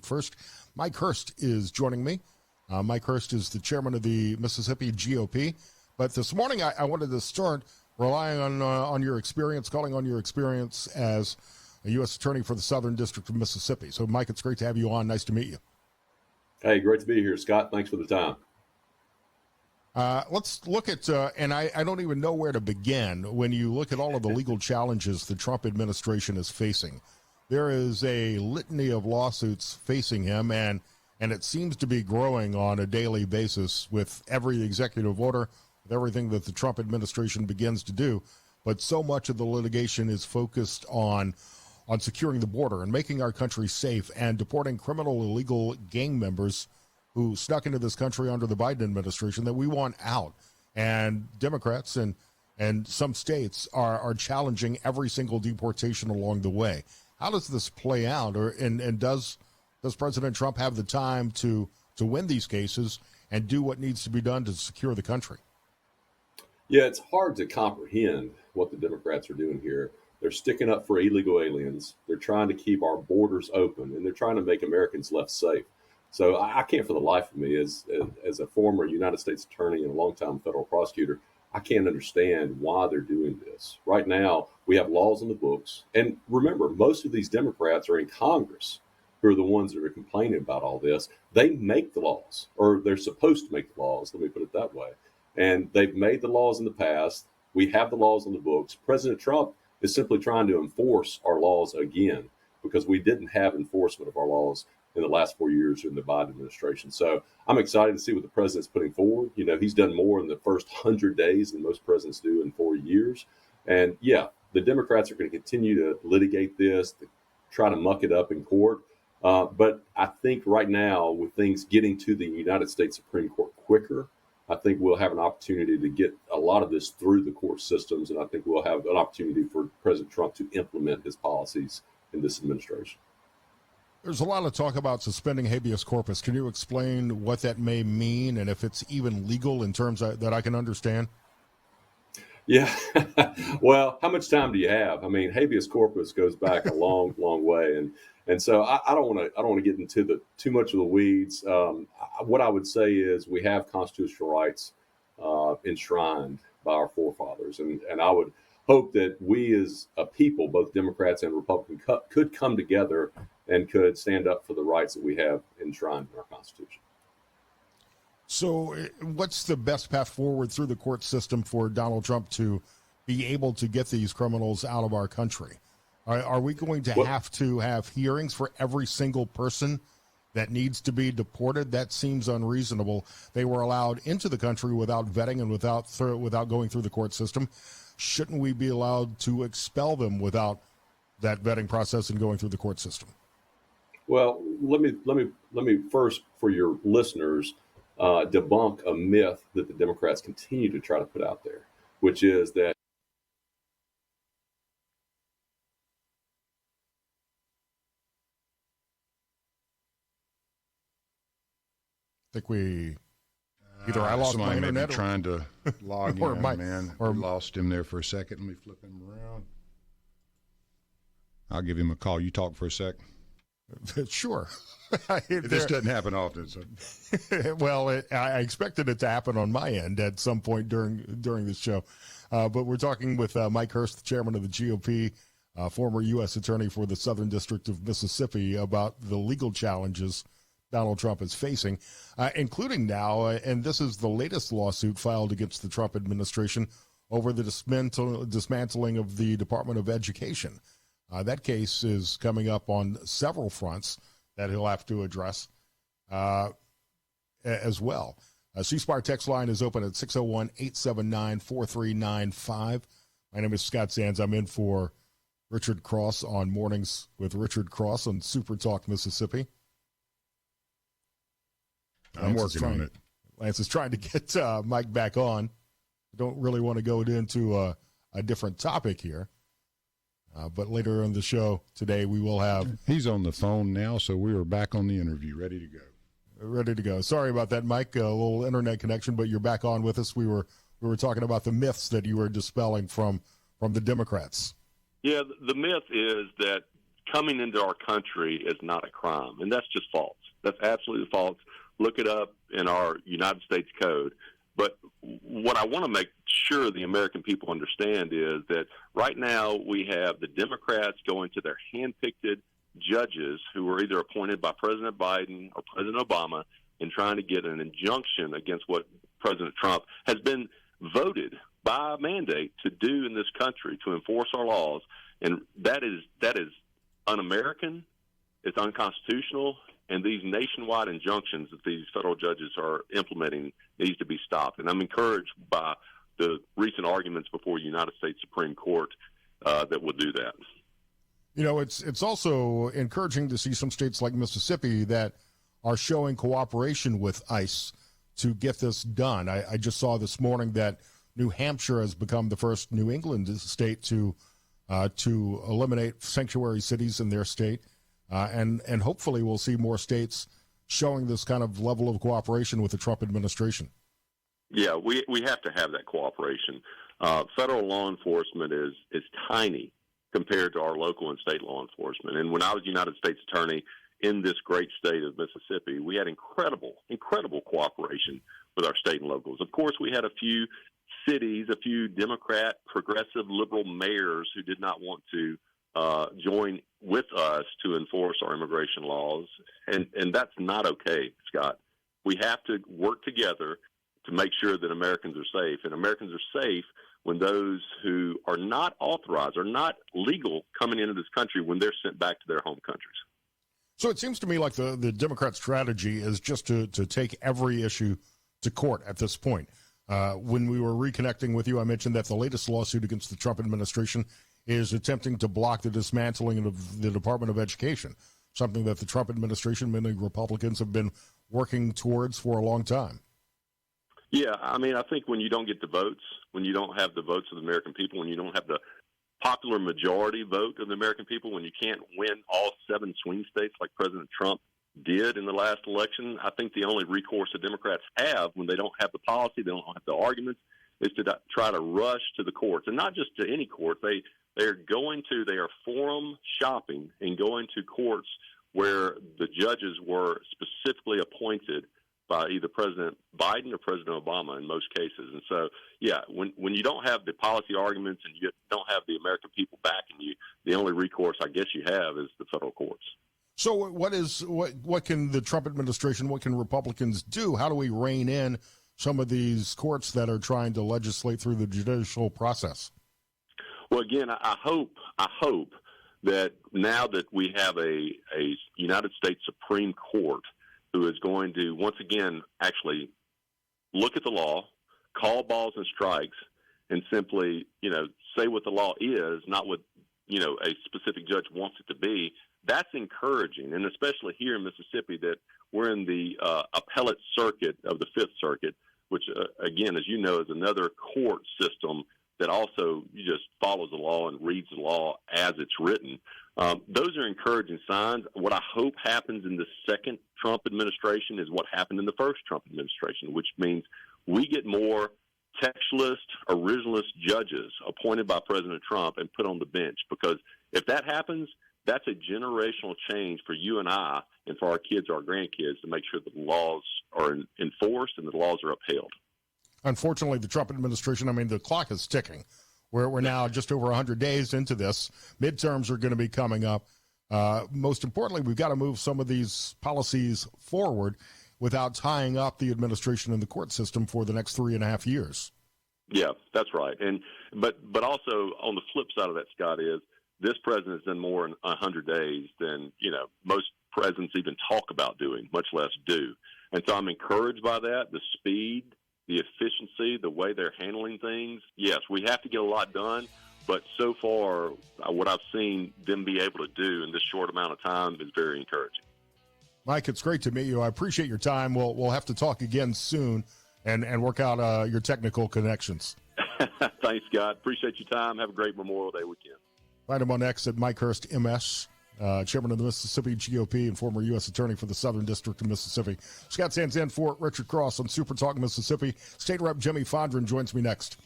But first, Mike Hurst is joining me. Mike Hurst is the chairman of the Mississippi GOP. But this morning, I wanted to start relying on your experience, calling on your experience as a U.S. attorney for the Southern District of Mississippi. So, Mike, it's great to have you on. Nice to meet you. Hey, great to be here, Scott. Thanks for the time. Let's look at, and I don't even know where to begin. When you look at all of the legal challenges the Trump administration is facing, there is a litany of lawsuits facing him, and it seems to be growing on a daily basis with every executive order, with everything that the Trump administration begins to do. But so much of the litigation is focused on securing the border and making our country safe and deporting criminal illegal gang members who snuck into this country under the Biden administration that we want out. And Democrats and some states are challenging every single deportation along the way. How does this play out? And does President Trump have the time to win these cases and do what needs to be done to secure the country? Yeah, it's hard to comprehend what the Democrats are doing here. They're sticking up for illegal aliens. They're trying to keep our borders open, and they're trying to make Americans left safe. So I can't for the life of me, as a former United States attorney and a longtime federal prosecutor, I can't understand why they're doing this. Right now, we have laws in the books. And remember, most of these Democrats are in Congress who are the ones that are complaining about all this. They make the laws, or they're supposed to make the laws. Let me put it that way. And they've made the laws in the past. We have the laws on the books. President Trump is simply trying to enforce our laws again because we didn't have enforcement of our laws in the last 4 years in the Biden administration. So I'm excited to see what the president's putting forward. You know, he's done more in the first 100 days than most presidents do in 4 years. And yeah, the Democrats are going to continue to litigate this, to try to muck it up in court. But I think right now, with things getting to the United States Supreme Court quicker, I think we'll have an opportunity to get a lot of this through the court systems. And I think we'll have an opportunity for President Trump to implement his policies in this administration. There's a lot of talk about suspending habeas corpus. Can you explain what that may mean and if it's even legal in terms that I can understand? Yeah. Well, how much time do you have? I mean, habeas corpus goes back a long, long way. And so I don't want to get into too much of the weeds. What I would say is we have constitutional rights enshrined by our forefathers. And I would hope that we as a people, both Democrats and Republicans, could come together and could stand up for the rights that we have enshrined in our Constitution. So what's the best path forward through the court system for Donald Trump to be able to get these criminals out of our country? Are we going to have hearings for every single person that needs to be deported? That seems unreasonable. They were allowed into the country without vetting and without going through the court system. Shouldn't we be allowed to expel them without that vetting process and going through the court system? Well, let me first, for your listeners, debunk a myth that the Democrats continue to try to put out there, which is that I think we either I lost my internet or trying to log or in, man. We lost him there for a second. Let me flip him around. I'll give him a call. You talk for a sec. Sure. This doesn't happen often. So. Well, I expected it to happen on my end at some point during this show. But we're talking with Mike Hurst, the chairman of the GOP, former U.S. attorney for the Southern District of Mississippi, about the legal challenges Donald Trump is facing, including now, and this is the latest lawsuit filed against the Trump administration over the dismantling of the Department of Education. That case is coming up on several fronts that he'll have to address as well. C-SPAR text line is open at 601-879-4395. My name is Scott Sands. I'm in for Richard Cross on Mornings with Richard Cross on SuperTalk, Mississippi. I'm working on it. Lance is trying to get Mike back on. I don't really want to go into a different topic here. But later in the show today, we will have... He's on the phone now, so we are back on the interview, ready to go. Ready to go. Sorry about that, Mike. A little internet connection, but you're back on with us. We were talking about the myths that you were dispelling from the Democrats. Yeah, the myth is that coming into our country is not a crime, and that's just false. That's absolutely false. Look it up in our United States Code. But what I want to make sure the American people understand is that right now we have the Democrats going to their hand-picked judges who were either appointed by President Biden or President Obama and trying to get an injunction against what President Trump has been voted by mandate to do in this country to enforce our laws. And that is un-American, it's unconstitutional, and these nationwide injunctions that these federal judges are implementing needs to be stopped. And I'm encouraged by the recent arguments before the United States Supreme Court that will do that. You know, it's also encouraging to see some states like Mississippi that are showing cooperation with ICE to get this done. I just saw this morning that New Hampshire has become the first New England state to eliminate sanctuary cities in their state. And hopefully we'll see more states showing this kind of level of cooperation with the Trump administration. Yeah, we have to have that cooperation. Federal law enforcement is tiny compared to our local and state law enforcement. And when I was United States Attorney in this great state of Mississippi, we had incredible cooperation with our state and locals. Of course, we had a few cities, a few Democrat, progressive, liberal mayors who did not want to join with us to enforce our immigration laws, and that's not okay, Scott. We have to work together to make sure that Americans are safe, and Americans are safe when those who are not authorized, are not legal coming into this country, when they're sent back to their home countries. So it seems to me like the Democrat strategy is just to take every issue to court at this point. When we were reconnecting with you, I mentioned that the latest lawsuit against the Trump administration is attempting to block the dismantling of the Department of Education, something that the Trump administration, many Republicans have been working towards for a long time. Yeah, I mean, I think when you don't get the votes, when you don't have the votes of the American people, when you don't have the popular majority vote of the American people, when you can't win all 7 swing states like President Trump did in the last election, I think the only recourse the Democrats have when they don't have the policy, they don't have the arguments, is to try to rush to the courts. And not just to any court. They are forum shopping and going to courts where the judges were specifically appointed by either President Biden or President Obama in most cases. And so, yeah, when you don't have the policy arguments and you don't have the American people backing you, the only recourse I guess you have is the federal courts. So what can the Trump administration, what can Republicans do? How do we rein in some of these courts that are trying to legislate through the judicial process? Well, again, I hope that now that we have a United States Supreme Court who is going to once again actually look at the law, call balls and strikes, and simply, say what the law is, not what, a specific judge wants it to be, that's encouraging. And especially here in Mississippi, that we're in the appellate circuit of the Fifth Circuit, which, again, as you know, is another court system that also just follows the law and reads the law as it's written. Those are encouraging signs. What I hope happens in the second Trump administration is what happened in the first Trump administration, which means we get more textualist, originalist judges appointed by President Trump and put on the bench. Because if that happens, that's a generational change for you and I and for our kids, our grandkids, to make sure that the laws are enforced and the laws are upheld. Unfortunately, the Trump administration, the clock is ticking. We're now just over 100 days into this. Midterms are going to be coming up. Most importantly, we've got to move some of these policies forward without tying up the administration and the court system for the next 3.5 years. Yeah, that's right. But also on the flip side of that, Scott, is this president has done more in 100 days than most presidents even talk about doing, much less do. And so I'm encouraged by that, the speed, the efficiency, the way they're handling things. Yes, we have to get a lot done, but so far, what I've seen them be able to do in this short amount of time is very encouraging. Mike, it's great to meet you. I appreciate your time. We'll have to talk again soon and work out your technical connections. Thanks, Scott. Appreciate your time. Have a great Memorial Day weekend. Find him on X at Mike Hurst, MS. Chairman of the Mississippi GOP and former U.S. Attorney for the Southern District of Mississippi. Scott Sands in for Richard Cross on SuperTalk Mississippi. State Rep Jimmy Fondren joins me next.